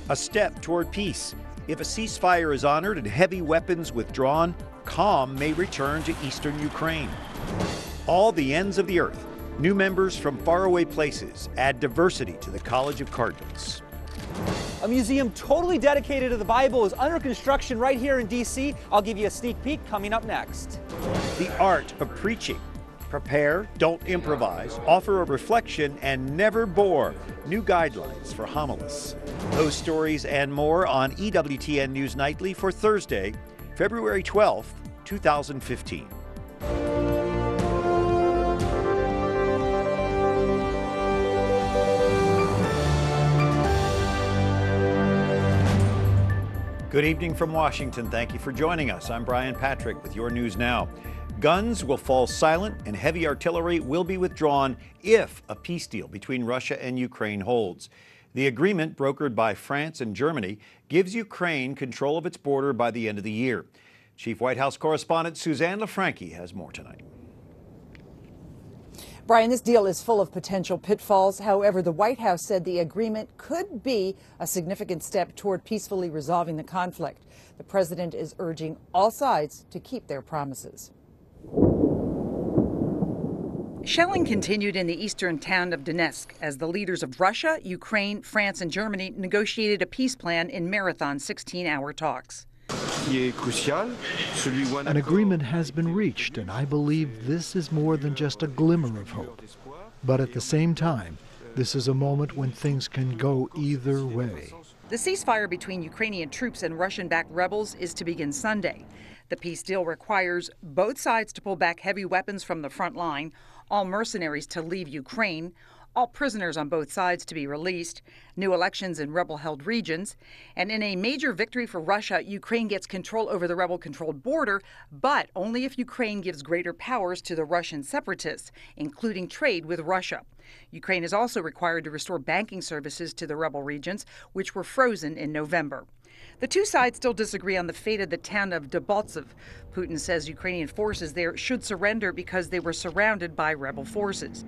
A step toward peace. If a ceasefire is honored and heavy weapons withdrawn, calm may return to eastern Ukraine. All the ends of the earth. New members from faraway places add diversity to the College of Cardinals. A museum totally dedicated to the Bible is under construction right here in D.C. I'll give you a sneak peek coming up next. The art of preaching. Prepare, don't improvise, offer a reflection, and never bore. New guidelines for homilists. Those stories and more on EWTN News Nightly for Thursday, February 12th, 2015. Good evening from Washington. Thank you for joining us. I'm Brian Patrick with your news now. Guns will fall silent and heavy artillery will be withdrawn if a peace deal between Russia and Ukraine holds. The agreement, brokered by France and Germany, gives Ukraine control of its border by the end of the year. Chief White House correspondent Susanne LaFrankie has more tonight. Brian, this deal is full of potential pitfalls. However, the White House said the agreement could be a significant step toward peacefully resolving the conflict. The president is urging all sides to keep their promises. Shelling continued in the eastern town of Donetsk as the leaders of Russia, Ukraine, France, and Germany negotiated a peace plan in marathon 16-hour talks. An agreement has been reached, and I believe this is more than just a glimmer of hope. But at the same time, this is a moment when things can go either way. The ceasefire between Ukrainian troops and Russian-backed rebels is to begin Sunday. The peace deal requires both sides to pull back heavy weapons from the front line, all mercenaries to leave Ukraine, all prisoners on both sides to be released, new elections in rebel-held regions, and in a major victory for Russia, Ukraine gets control over the rebel-controlled border, but only if Ukraine gives greater powers to the Russian separatists, including trade with Russia. Ukraine is also required to restore banking services to the rebel regions, which were frozen in November. The two sides still disagree on the fate of the town of Debaltseve. Putin says Ukrainian forces there should surrender because they were surrounded by rebel forces.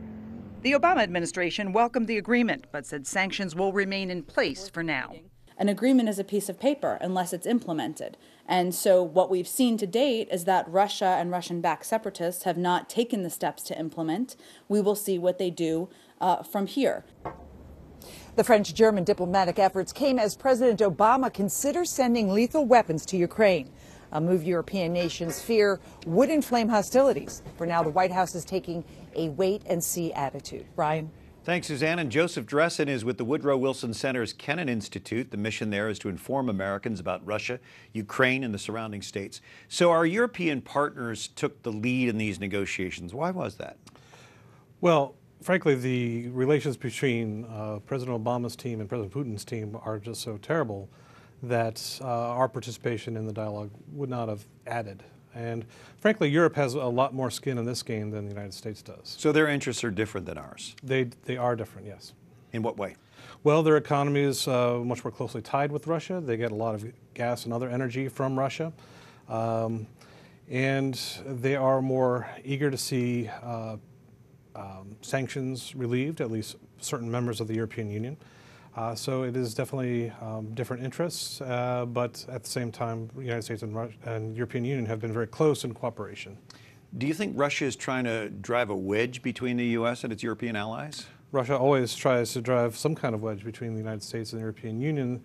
The Obama administration welcomed the agreement, but said sanctions will remain in place for now. An agreement is a piece of paper unless it's implemented. And so what we've seen to date is that Russia and Russian-backed separatists have not taken the steps to implement. We will see what they do from here. The French-German diplomatic efforts came as President Obama considers sending lethal weapons to Ukraine, a move European nations fear would inflame hostilities. For now, the White House is taking a wait-and-see attitude. Brian? Thanks, Suzanne. And Joseph Dresen is with the Woodrow Wilson Center's Kennan Institute. The mission there is to inform Americans about Russia, Ukraine, and the surrounding states. So our European partners took the lead in these negotiations. Why was that? Well, frankly, the relations between President Obama's team and President Putin's team are just so terrible that our participation in the dialogue would not have added. And frankly, Europe has a lot more skin in this game than the United States does. So their interests are different than ours? They are different, yes. In what way? Well, their economy is much more closely tied with Russia. They get a lot of gas and other energy from Russia. And they are more eager to see sanctions relieved, at least certain members of the European Union. So it is definitely different interests, but at the same time, the United States and European Union have been very close in cooperation. Do you think Russia is trying to drive a wedge between the U.S. and its European allies? Russia always tries to drive some kind of wedge between the United States and the European Union,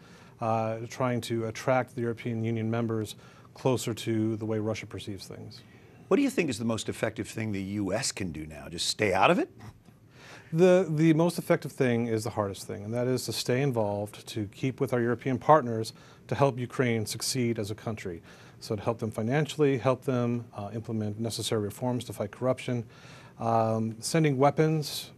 trying to attract the European Union members closer to the way Russia perceives things. What do you think is the most effective thing the U.S. can do now? Just stay out of it? The most effective thing is the hardest thing, and that is to stay involved, to keep with our European partners to help Ukraine succeed as a country. So to help them financially, help them implement necessary reforms to fight corruption. Sending weapons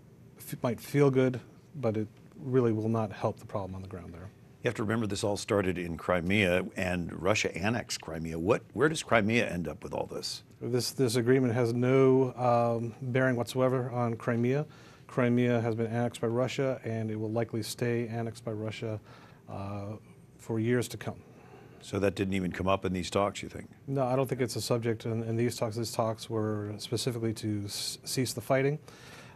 might feel good, but it really will not help the problem on the ground there. You have to remember this all started in Crimea, and Russia annexed Crimea. Where does Crimea end up with all this? This agreement has no bearing whatsoever on Crimea. Crimea has been annexed by Russia, and it will likely stay annexed by Russia for years to come. So that didn't even come up in these talks, you think? No, I don't think it's a subject in these talks. These talks were specifically to cease the fighting.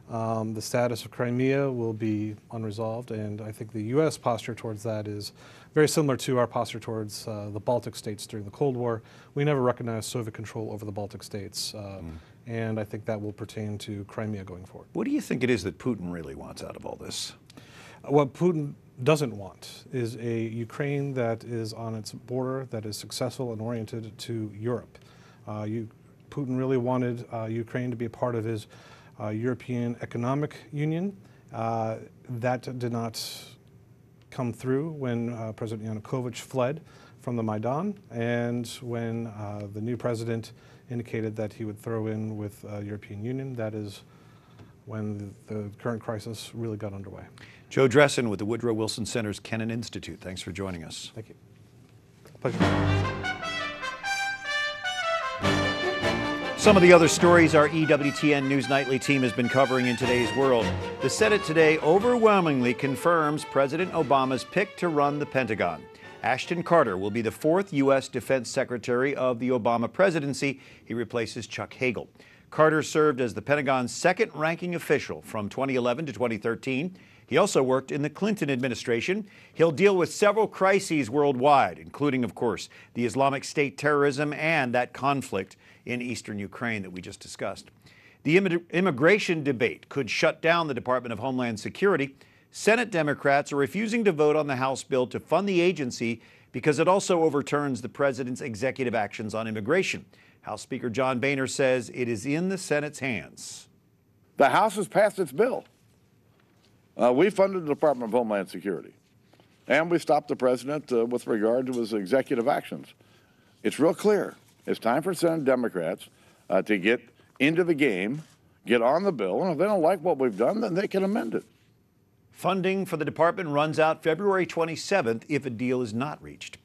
The status of Crimea will be unresolved, and I think the U.S. posture towards that is very similar to our posture towards the Baltic states during the Cold War. We never recognized Soviet control over the Baltic states, and I think that will pertain to Crimea going forward. What do you think it is that Putin really wants out of all this? What Putin doesn't want is a Ukraine that is on its border, that is successful and oriented to Europe. Putin really wanted Ukraine to be a part of his European Economic Union. That did not come through when President Yanukovych fled from the Maidan, and when the new president indicated that he would throw in with European Union. That is when the current crisis really got underway. Joe Dresen with the Woodrow Wilson Center's Kennan Institute. Thanks for joining us. Thank you. Pleasure. Some of the other stories our EWTN News Nightly team has been covering in today's world. The Senate today overwhelmingly confirms President Obama's pick to run the Pentagon. Ashton Carter will be the fourth U.S. Defense Secretary of the Obama presidency. He replaces Chuck Hagel. Carter served as the Pentagon's second-ranking official from 2011 to 2013. He also worked in the Clinton administration. He'll deal with several crises worldwide, including, of course, the Islamic State terrorism and that conflict in eastern Ukraine that we just discussed. The immigration debate could shut down the Department of Homeland Security. Senate Democrats are refusing to vote on the House bill to fund the agency because it also overturns the president's executive actions on immigration. House Speaker John Boehner says it is in the Senate's hands. The House has passed its bill. We funded the Department of Homeland Security, and we stopped the president with regard to his executive actions. It's real clear. It's time for Senate Democrats to get into the game, get on the bill, and if they don't like what we've done, then they can amend it. Funding for the department runs out February 27th if a deal is not reached.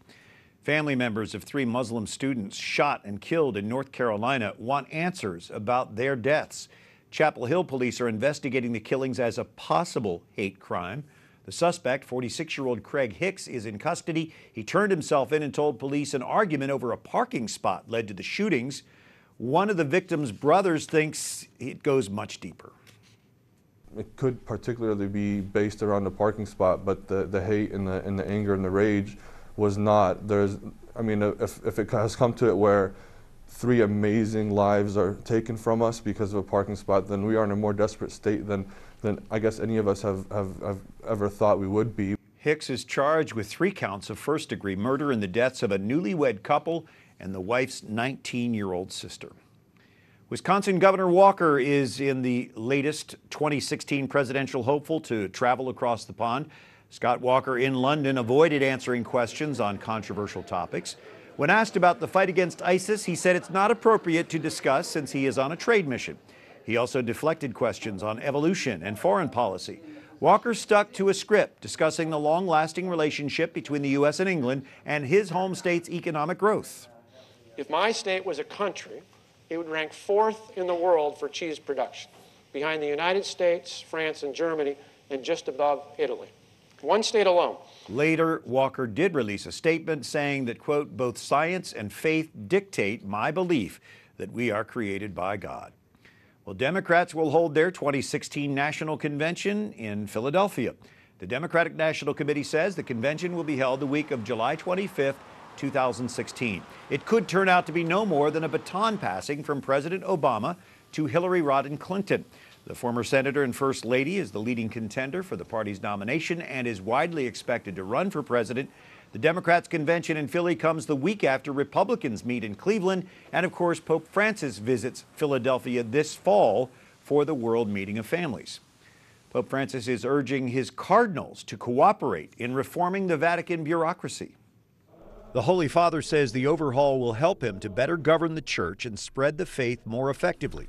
Family members of 3 Muslim students shot and killed in North Carolina want answers about their deaths. Chapel Hill police are investigating the killings as a possible hate crime. The suspect, 46-year-old Craig Hicks, is in custody. He turned himself in and told police an argument over a parking spot led to the shootings. One of the victim's brothers thinks it goes much deeper. It could particularly be based around the parking spot, but the hate and the anger and the rage was not. If it has come to it where 3 amazing lives are taken from us because of a parking spot, then we are in a more desperate state than I guess any of us have ever thought we would be. Hicks is charged with 3 counts of first-degree murder in the deaths of a newlywed couple and the wife's 19-year-old sister. Wisconsin Governor Walker is in the latest 2016 presidential hopeful to travel across the pond. Scott Walker in London avoided answering questions on controversial topics. When asked about the fight against ISIS, he said it's not appropriate to discuss since he is on a trade mission. He also deflected questions on evolution and foreign policy. Walker stuck to a script discussing the long-lasting relationship between the U.S. and England and his home state's economic growth. If my state was a country, it would rank 4th in the world for cheese production, behind the United States, France, and Germany, and just above Italy. One state alone. Later, Walker did release a statement saying that, quote, both science and faith dictate my belief that we are created by God. Well, Democrats will hold their 2016 National Convention in Philadelphia. The Democratic National Committee says the convention will be held the week of July 25th, 2016. It could turn out to be no more than a baton passing from President Obama to Hillary Rodham Clinton. The former senator and first lady is the leading contender for the party's nomination and is widely expected to run for president. The Democrats' convention in Philly comes the week after Republicans meet in Cleveland, and of course Pope Francis visits Philadelphia this fall for the World Meeting of Families. Pope Francis is urging his cardinals to cooperate in reforming the Vatican bureaucracy. The Holy Father says the overhaul will help him to better govern the church and spread the faith more effectively.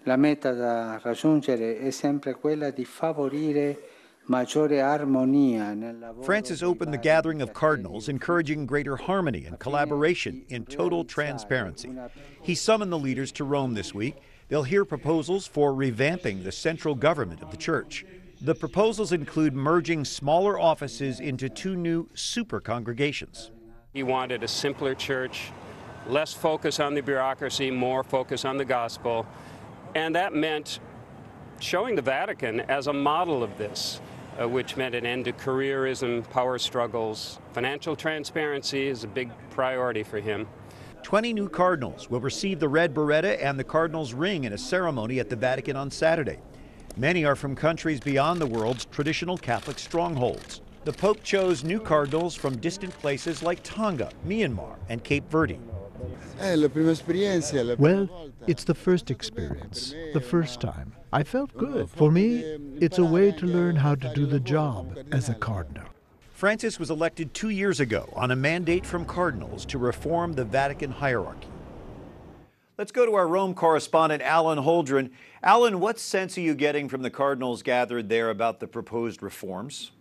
La meta da raggiungere è sempre quella di favorire maggiore armonia nel lavoro. Francis opened the gathering of cardinals, encouraging greater harmony and collaboration in total transparency. He summoned the leaders to Rome this week. They'll hear proposals for revamping the central government of the church. The proposals include merging smaller offices into 2 new super congregations. He wanted a simpler church, less focus on the bureaucracy, more focus on the gospel. And that meant showing the Vatican as a model of this, which meant an end to careerism, power struggles. Financial transparency is a big priority for him. 20 new cardinals will receive the red biretta and the cardinal's ring in a ceremony at the Vatican on Saturday. Many are from countries beyond the world's traditional Catholic strongholds. The Pope chose new cardinals from distant places like Tonga, Myanmar, and Cape Verde. Well, it's the first experience, the first time. I felt good. For me, it's a way to learn how to do the job as a cardinal. Francis was elected 2 years ago on a mandate from cardinals to reform the Vatican hierarchy. Let's go to our Rome correspondent, Alan Holdren. Alan, what sense are you getting from the cardinals gathered there about the proposed reforms?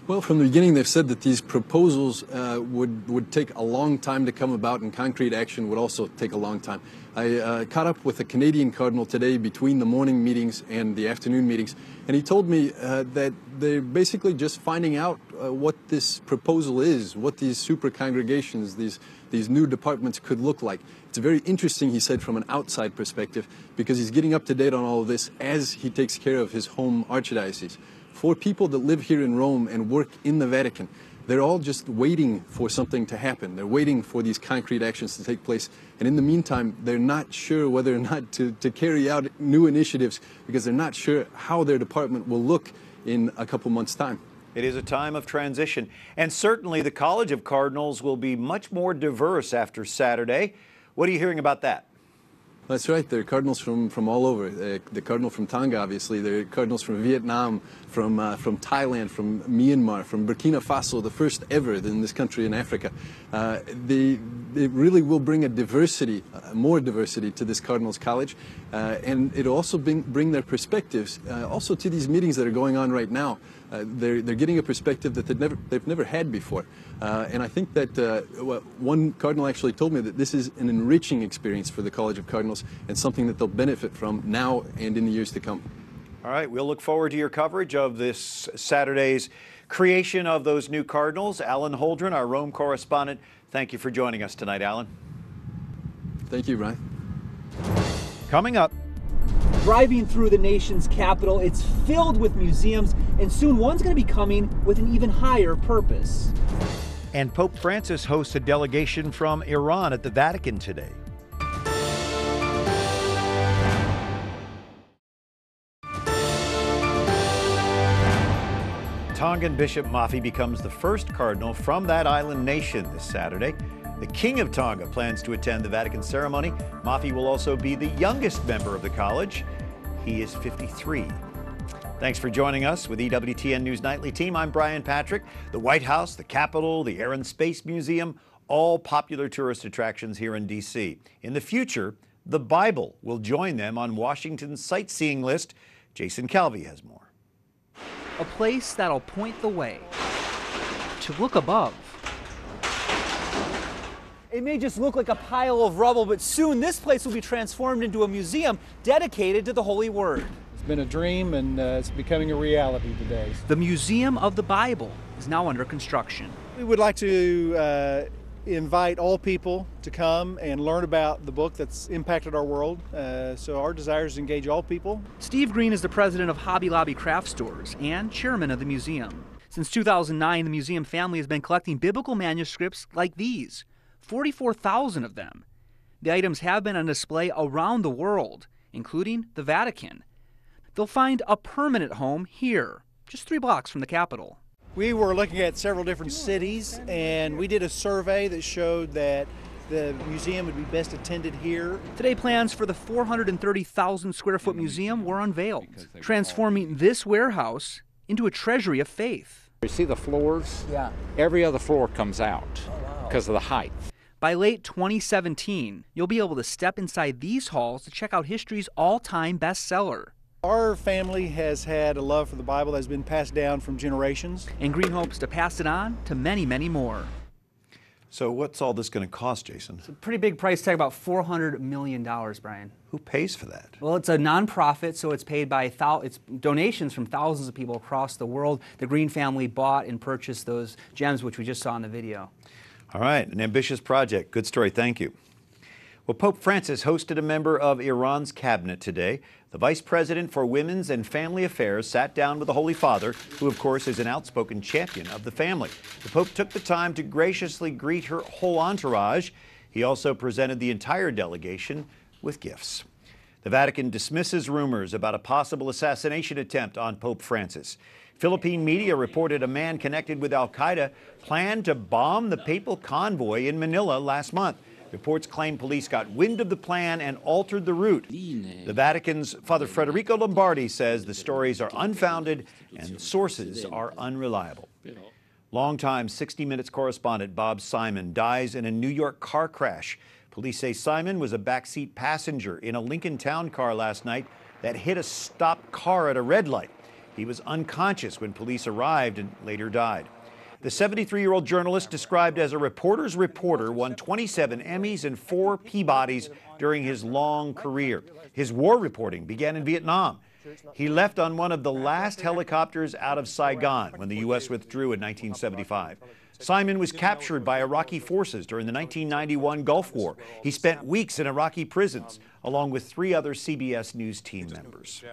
Well, from the beginning, they've said that these proposals would take a long time to come about, and concrete action would also take a long time. I caught up with a Canadian cardinal today between the morning meetings and the afternoon meetings, and he told me that they're basically just finding out what this proposal is, what these super congregations, these new departments could look like. It's very interesting, he said, from an outside perspective, because he's getting up to date on all of this as he takes care of his home archdiocese. For people that live here in Rome and work in the Vatican, they're all just waiting for something to happen. They're waiting for these concrete actions to take place. And in the meantime, they're not sure whether or not to carry out new initiatives because they're not sure how their department will look in a couple months' time. It is a time of transition. And certainly the College of Cardinals will be much more diverse after Saturday. What are you hearing about that? That's right. There are cardinals from all over. The cardinal from Tonga, obviously. There are cardinals from Vietnam, from Thailand, from Myanmar, from Burkina Faso, the first ever in this country in Africa. They really will bring a diversity, more diversity to this Cardinals College, and it'll also bring their perspectives also to these meetings that are going on right now. They're getting a perspective that they've never had before. And I think that one cardinal actually told me that this is an enriching experience for the College of Cardinals and something that they'll benefit from now and in the years to come. All right, we'll look forward to your coverage of this Saturday's creation of those new cardinals. Alan Holdren, our Rome correspondent, thank you for joining us tonight, Alan. Thank you, Ryan. Coming up. Driving through the nation's capital, it's filled with museums, and soon one's going to be coming with an even higher purpose. And Pope Francis hosts a delegation from Iran at the Vatican today. Tongan Bishop Mafi becomes the first cardinal from that island nation this Saturday. The King of Tonga plans to attend the Vatican ceremony. Mafi will also be the youngest member of the college. He is 53. Thanks for joining us with EWTN News Nightly Team. I'm Brian Patrick. The White House, the Capitol, the Air and Space Museum, all popular tourist attractions here in D.C. In the future, the Bible will join them on Washington's sightseeing list. Jason Calvi has more. A place that'll point the way, to look above. It may just look like a pile of rubble, but soon this place will be transformed into a museum dedicated to the Holy Word. It's been a dream, and it's becoming a reality today. The Museum of the Bible is now under construction. We would like to invite all people to come and learn about the book that's impacted our world. So our desire is to engage all people. Steve Green is the president of Hobby Lobby Craft Stores and chairman of the museum. Since 2009, the museum family has been collecting biblical manuscripts like these. 44,000 of them. The items have been on display around the world, including the Vatican. They'll find a permanent home here, just 3 blocks from the Capitol. We were looking at several different cities, and we did a survey that showed that the museum would be best attended here. Today, plans for the 430,000 square foot museum were unveiled, transforming this warehouse into a treasury of faith. You see the floors? Yeah. Every other floor comes out because of the height. By late 2017, you'll be able to step inside these halls to check out history's all-time bestseller. Our family has had a love for the Bible that has been passed down from generations. And Green hopes to pass it on to many, many more. So what's all this going to cost, Jason? It's a pretty big price tag, about $400 million, Brian. Who pays for that? Well, it's a nonprofit, so it's paid by it's donations from thousands of people across the world. The Green family bought and purchased those gems, which we just saw in the video. All right, an ambitious project. Good story. Thank you. Well, Pope Francis hosted a member of Iran's cabinet today. The Vice President for Women's and Family Affairs sat down with the Holy Father, who, of course, is an outspoken champion of the family. The Pope took the time to graciously greet her whole entourage. He also presented the entire delegation with gifts. The Vatican dismisses rumors about a possible assassination attempt on Pope Francis. Philippine media reported a man connected with al-Qaeda planned to bomb the papal convoy in Manila last month. Reports claim police got wind of the plan and altered the route. The Vatican's Father Federico Lombardi says the stories are unfounded and sources are unreliable. Longtime 60 Minutes correspondent Bob Simon dies in a New York car crash. Police say Simon was a backseat passenger in a Lincoln Town car last night that hit a stopped car at a red light. He was unconscious when police arrived and later died. The 73-year-old journalist, described as a reporter's reporter, won 27 Emmys and 4 Peabodys during his long career. His war reporting began in Vietnam. He left on one of the last helicopters out of Saigon when the U.S. withdrew in 1975. Simon was captured by Iraqi forces during the 1991 Gulf War. He spent weeks in Iraqi prisons, along with 3 other CBS News team members.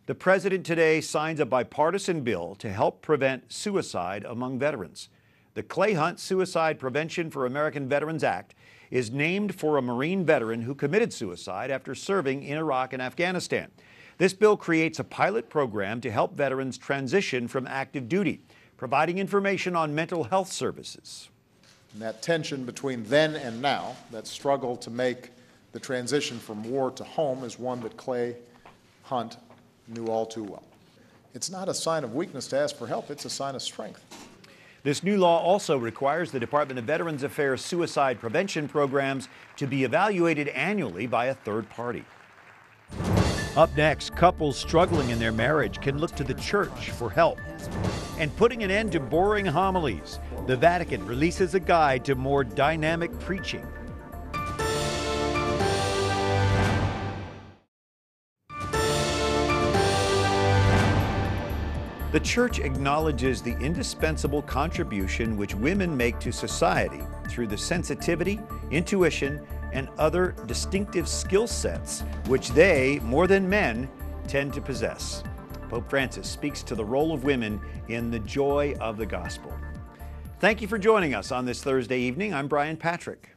The president today signs a bipartisan bill to help prevent suicide among veterans. The Clay Hunt Suicide Prevention for American Veterans Act is named for a Marine veteran who committed suicide after serving in Iraq and Afghanistan. This bill creates a pilot program to help veterans transition from active duty, providing information on mental health services. And that tension between then and now, that struggle to make the transition from war to home, is one that Clay Hunt knew all too well. It's not a sign of weakness to ask for help, it's a sign of strength. This new law also requires the Department of Veterans Affairs suicide prevention programs to be evaluated annually by a third party. Up next, couples struggling in their marriage can look to the church for help. And putting an end to boring homilies, the Vatican releases a guide to more dynamic preaching. The Church acknowledges the indispensable contribution which women make to society through the sensitivity, intuition, and other distinctive skill sets which they, more than men, tend to possess. Pope Francis speaks to the role of women in the joy of the gospel. Thank you for joining us on this Thursday evening. I'm Brian Patrick.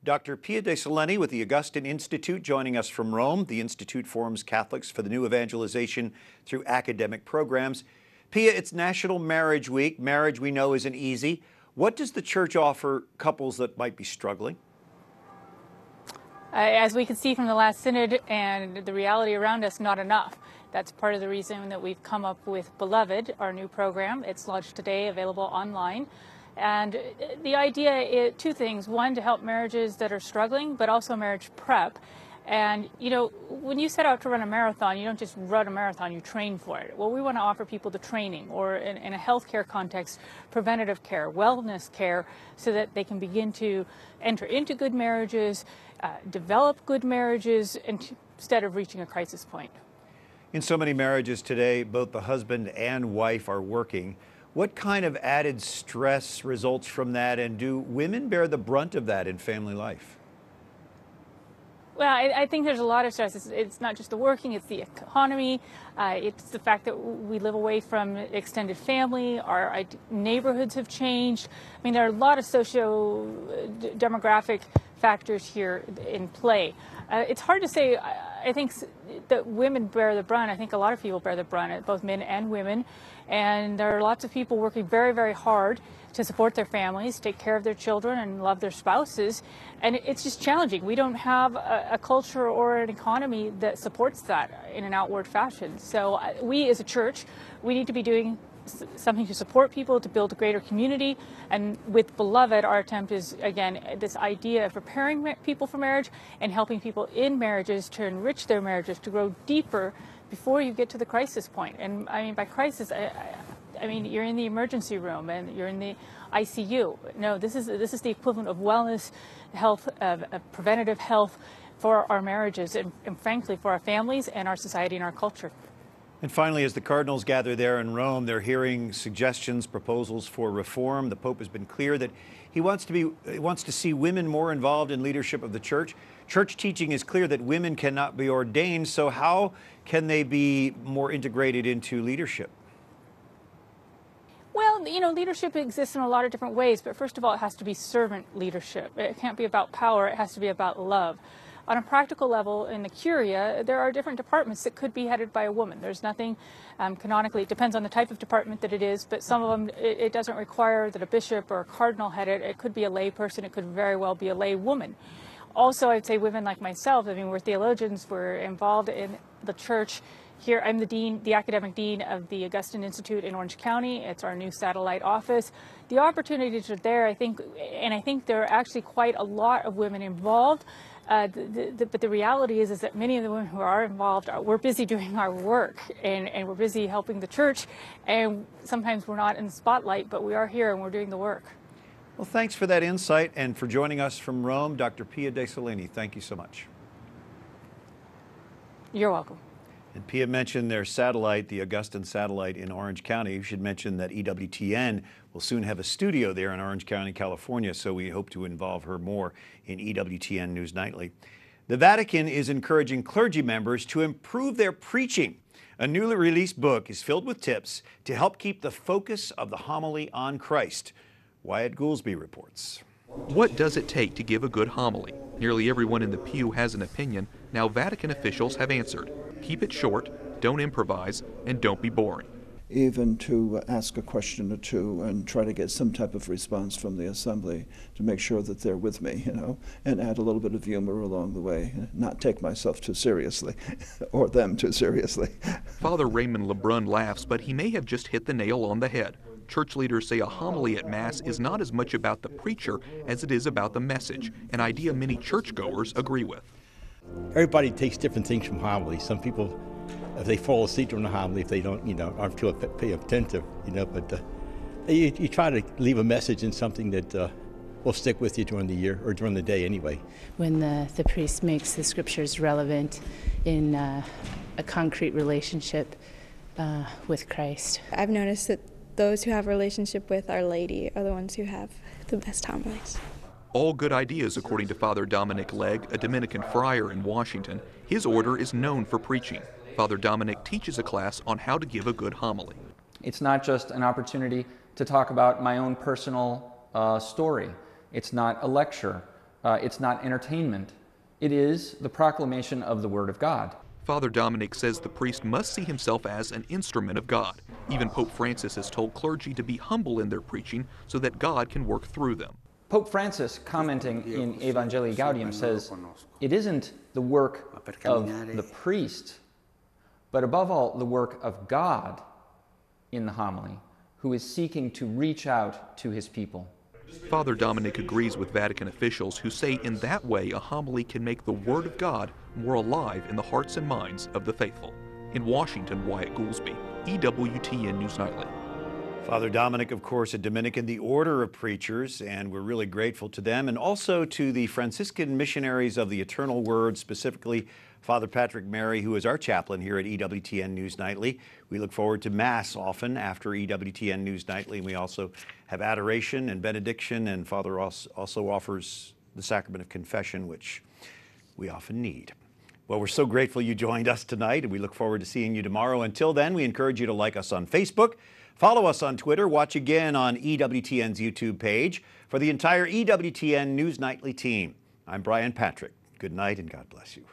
Dr. Pia de Solenni with the Augustine Institute joining us from Rome. The Institute forms Catholics for the new evangelization through academic programs. Pia, it's National Marriage Week. Marriage, we know, isn't easy. What does the Church offer couples that might be struggling? As we can see from the last synod and the reality around us, not enough. That's part of the reason that we've come up with Beloved, our new program. It's launched today, available online. And the idea is 2 things. One, to help marriages that are struggling, but also marriage prep. And, you know, when you set out to run a marathon, you don't just run a marathon, you train for it. Well, we want to offer people the training, or in a healthcare context, preventative care, wellness care, so that they can begin to enter into good marriages, develop good marriages, instead of reaching a crisis point. In so many marriages today, both the husband and wife are working. What kind of added stress results from that, and do women bear the brunt of that in family life? Well, I think there's a lot of stress. It's not just the working, it's the economy. It's the fact that we live away from extended family. Our neighborhoods have changed. I mean, there are a lot of socio-demographic factors here in play. It's hard to say. I think that women bear the brunt. I think a lot of people bear the brunt, both men and women. And there are lots of people working very, very hard to support their families, take care of their children, and love their spouses. And it's just challenging. We don't have a culture or an economy that supports that in an outward fashion. So we as a church, we need to be doing something to support people, to build a greater community. And with Beloved, our attempt is, again, this idea of preparing people for marriage and helping people in marriages to enrich their marriages, to grow deeper before you get to the crisis point. And I mean, by crisis, I mean, you're in the emergency room and you're in the ICU. No, this is the equivalent of wellness, health, preventative health for our marriages and frankly, for our families and our society and our culture. And finally, as the cardinals gather there in Rome, they're hearing suggestions, proposals for reform. The Pope has been clear that he wants to see women more involved in leadership of the church. Church teaching is clear that women cannot be ordained, so how can they be more integrated into leadership? Well, leadership exists in a lot of different ways, but first of all, it has to be servant leadership. It can't be about power, it has to be about love. On a practical level, in the Curia, there are different departments that could be headed by a woman. There's nothing canonically, it depends on the type of department that it is, but some of them, it doesn't require that a bishop or a cardinal head it. It could be a lay person, it could very well be a lay woman. Also, I'd say women like myself, we're theologians, we're involved in the church. Here, I'm the dean, the academic dean of the Augustine Institute in Orange County. It's our new satellite office. The opportunities are there, I think there are actually quite a lot of women involved. But the reality is that many of the women who are involved, we're busy doing our work, and we're busy helping the church, and sometimes we're not in the spotlight, but we are here and we're doing the work. Well, thanks for that insight and for joining us from Rome. Dr. Pia de Solenni, thank you so much. You're welcome. And Pia mentioned their satellite, the Augustine satellite in Orange County. You should mention that EWTN will soon have a studio there in Orange County, California, so we hope to involve her more in EWTN News Nightly. The Vatican is encouraging clergy members to improve their preaching. A newly released book is filled with tips to help keep the focus of the homily on Christ. Wyatt Goolsby reports. What does it take to give a good homily? Nearly everyone in the pew has an opinion. Now Vatican officials have answered. Keep it short, don't improvise, and don't be boring. Even to ask a question or two and try to get some type of response from the assembly to make sure that they're with me, and add a little bit of humor along the way, not take myself too seriously or them too seriously. Father Raymond Lebrun laughs, but he may have just hit the nail on the head. Church leaders say a homily at Mass is not as much about the preacher as it is about the message, an idea many churchgoers agree with. Everybody takes different things from homily. Some people, if they fall asleep during the homily, if they don't, aren't too attentive, but you try to leave a message in something that will stick with you during the year or during the day anyway. When the priest makes the scriptures relevant in a concrete relationship with Christ. I've noticed that those who have a relationship with Our Lady are the ones who have the best homilies. All good ideas, according to Father Dominic Legg, a Dominican friar in Washington. His order is known for preaching. Father Dominic teaches a class on how to give a good homily. It's not just an opportunity to talk about my own personal story. It's not a lecture. It's not entertainment. It is the proclamation of the Word of God. Father Dominic says the priest must see himself as an instrument of God. Even Pope Francis has told clergy to be humble in their preaching so that God can work through them. Pope Francis, commenting in Evangelii Gaudium, says, it isn't the work of the priest, but above all, the work of God in the homily, who is seeking to reach out to his people. Father Dominic agrees with Vatican officials who say in that way a homily can make the Word of God more alive in the hearts and minds of the faithful. In Washington, Wyatt Goolsby, EWTN News Nightly. Father Dominic, of course, a Dominican, the Order of Preachers, and we're really grateful to them, and also to the Franciscan Missionaries of the Eternal Word, specifically Father Patrick Mary, who is our chaplain here at EWTN News Nightly. We look forward to Mass often after EWTN News Nightly, and we also have adoration and benediction, and Father also offers the sacrament of confession, which we often need. Well, we're so grateful you joined us tonight, and we look forward to seeing you tomorrow. Until then, we encourage you to like us on Facebook, follow us on Twitter, watch again on EWTN's YouTube page. For the entire EWTN News Nightly team, I'm Brian Patrick. Good night and God bless you.